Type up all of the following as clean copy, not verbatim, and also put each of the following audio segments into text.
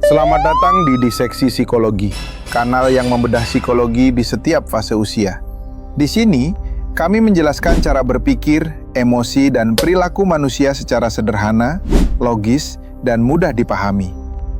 Selamat datang di Diseksi Psikologi, kanal yang membedah psikologi di setiap fase usia. Di sini, kami menjelaskan cara berpikir, emosi, dan perilaku manusia secara sederhana, logis, dan mudah dipahami.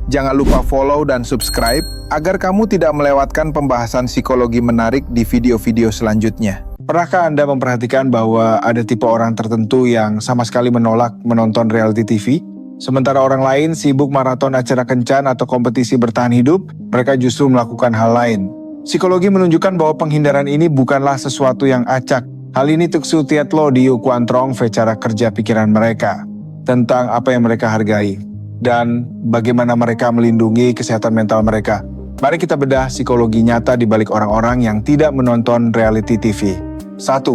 Jangan lupa follow dan subscribe agar kamu tidak melewatkan pembahasan psikologi menarik di video-video selanjutnya. Pernahkah Anda memperhatikan bahwa ada tipe orang tertentu yang sama sekali menolak menonton reality TV? Sementara orang lain sibuk maraton acara kencan atau kompetisi bertahan hidup, mereka justru melakukan hal lain. Psikologi menunjukkan bahwa penghindaran ini bukanlah sesuatu yang acak. Hal ini tuksu tietlo di Yukuantrong cara kerja pikiran mereka, tentang apa yang mereka hargai, dan bagaimana mereka melindungi kesehatan mental mereka. Mari kita bedah psikologi nyata di balik orang-orang yang tidak menonton reality TV. 1.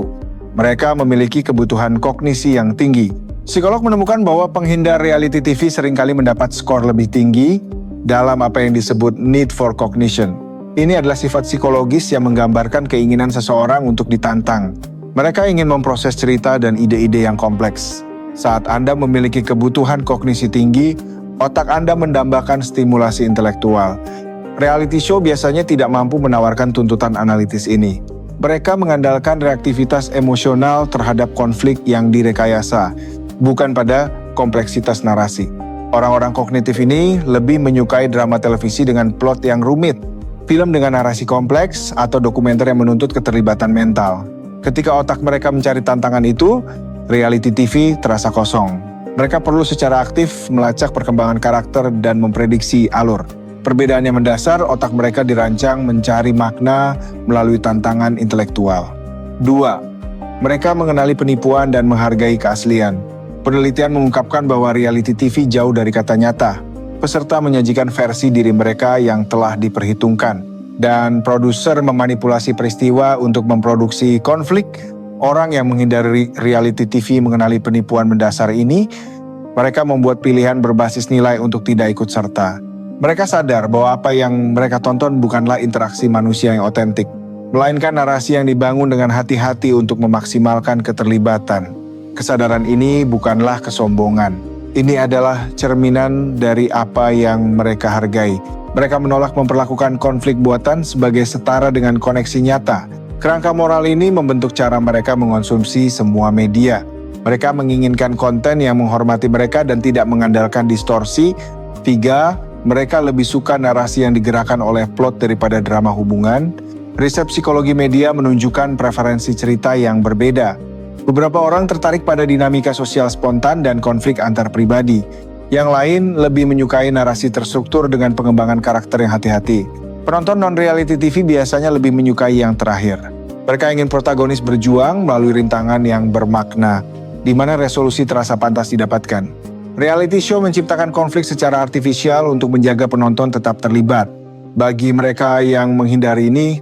Mereka memiliki kebutuhan kognisi yang tinggi. Psikolog menemukan bahwa penghindar reality TV seringkali mendapat skor lebih tinggi dalam apa yang disebut need for cognition. Ini adalah sifat psikologis yang menggambarkan keinginan seseorang untuk ditantang. Mereka ingin memproses cerita dan ide-ide yang kompleks. Saat Anda memiliki kebutuhan kognisi tinggi, otak Anda mendambakan stimulasi intelektual. Reality show biasanya tidak mampu menawarkan tuntutan analitis ini. Mereka mengandalkan reaktivitas emosional terhadap konflik yang direkayasa, bukan pada kompleksitas narasi. Orang-orang kognitif ini lebih menyukai drama televisi dengan plot yang rumit, film dengan narasi kompleks, atau dokumenter yang menuntut keterlibatan mental. Ketika otak mereka mencari tantangan itu, reality TV terasa kosong. Mereka perlu secara aktif melacak perkembangan karakter dan memprediksi alur. Perbedaan yang mendasar, otak mereka dirancang mencari makna melalui tantangan intelektual. 2. Mereka mengenali penipuan dan menghargai keaslian. Penelitian mengungkapkan bahwa reality TV jauh dari kata nyata. Peserta menyajikan versi diri mereka yang telah diperhitungkan. Dan produser memanipulasi peristiwa untuk memproduksi konflik. Orang yang menghindari reality TV mengenali penipuan mendasar ini, mereka membuat pilihan berbasis nilai untuk tidak ikut serta. Mereka sadar bahwa apa yang mereka tonton bukanlah interaksi manusia yang otentik, melainkan narasi yang dibangun dengan hati-hati untuk memaksimalkan keterlibatan. Kesadaran ini bukanlah kesombongan. Ini adalah cerminan dari apa yang mereka hargai. Mereka menolak memperlakukan konflik buatan sebagai setara dengan koneksi nyata. Kerangka moral ini membentuk cara mereka mengonsumsi semua media. Mereka menginginkan konten yang menghormati mereka dan tidak mengandalkan distorsi. 3. Mereka lebih suka narasi yang digerakkan oleh plot daripada drama hubungan. Riset psikologi media menunjukkan preferensi cerita yang berbeda. Beberapa orang tertarik pada dinamika sosial spontan dan konflik antar pribadi. Yang lain lebih menyukai narasi terstruktur dengan pengembangan karakter yang hati-hati. Penonton non-reality TV biasanya lebih menyukai yang terakhir. Mereka ingin protagonis berjuang melalui rintangan yang bermakna, di mana resolusi terasa pantas didapatkan. Reality show menciptakan konflik secara artifisial untuk menjaga penonton tetap terlibat. Bagi mereka yang menghindari ini,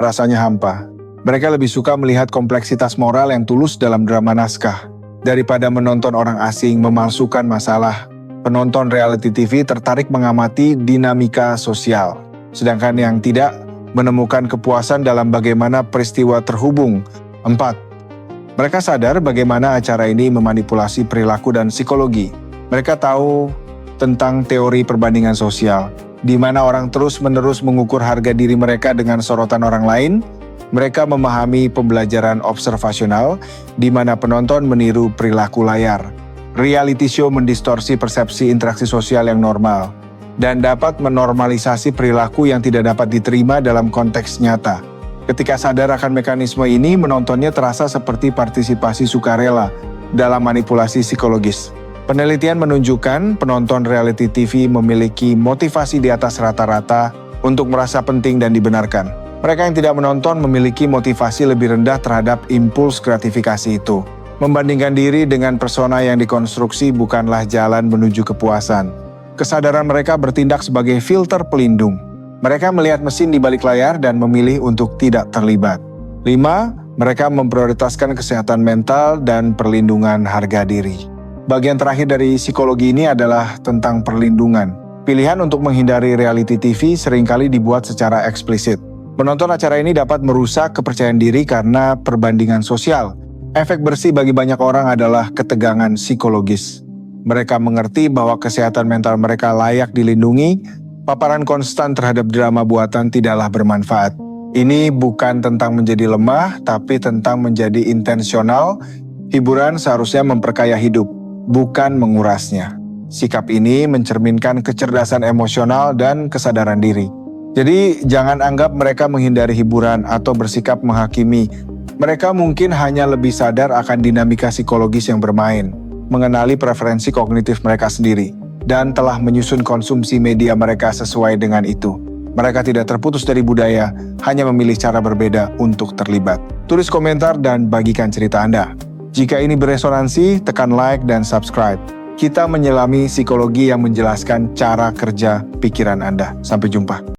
rasanya hampa. Mereka lebih suka melihat kompleksitas moral yang tulus dalam drama naskah, daripada menonton orang asing memalsukan masalah. Penonton reality TV tertarik mengamati dinamika sosial, sedangkan yang tidak menemukan kepuasan dalam bagaimana peristiwa terhubung. 4. Mereka sadar bagaimana acara ini memanipulasi perilaku dan psikologi. Mereka tahu tentang teori perbandingan sosial, di mana orang terus-menerus mengukur harga diri mereka dengan sorotan orang lain. Mereka memahami pembelajaran observasional, di mana penonton meniru perilaku layar. Reality show mendistorsi persepsi interaksi sosial yang normal, dan dapat menormalisasi perilaku yang tidak dapat diterima dalam konteks nyata. Ketika sadar akan mekanisme ini, menontonnya terasa seperti partisipasi sukarela dalam manipulasi psikologis. Penelitian menunjukkan penonton reality TV memiliki motivasi di atas rata-rata untuk merasa penting dan dibenarkan. Mereka yang tidak menonton memiliki motivasi lebih rendah terhadap impuls gratifikasi itu. Membandingkan diri dengan persona yang dikonstruksi bukanlah jalan menuju kepuasan. Kesadaran mereka bertindak sebagai filter pelindung. Mereka melihat mesin di balik layar dan memilih untuk tidak terlibat. 5. Mereka memprioritaskan kesehatan mental dan perlindungan harga diri. Bagian terakhir dari psikologi ini adalah tentang perlindungan. Pilihan untuk menghindari reality TV seringkali dibuat secara eksplisit. Menonton acara ini dapat merusak kepercayaan diri karena perbandingan sosial. Efek bersih bagi banyak orang adalah ketegangan psikologis. Mereka mengerti bahwa kesehatan mental mereka layak dilindungi. Paparan konstan terhadap drama buatan tidaklah bermanfaat. Ini bukan tentang menjadi lemah, tapi tentang menjadi intensional. Hiburan seharusnya memperkaya hidup, bukan mengurasnya. Sikap ini mencerminkan kecerdasan emosional dan kesadaran diri. Jadi jangan anggap mereka menghindari hiburan atau bersikap menghakimi. Mereka mungkin hanya lebih sadar akan dinamika psikologis yang bermain, mengenali preferensi kognitif mereka sendiri, dan telah menyusun konsumsi media mereka sesuai dengan itu. Mereka tidak terputus dari budaya, hanya memilih cara berbeda untuk terlibat. Tulis komentar dan bagikan cerita Anda. Jika ini beresonansi, tekan like dan subscribe. Kita menyelami psikologi yang menjelaskan cara kerja pikiran Anda. Sampai jumpa.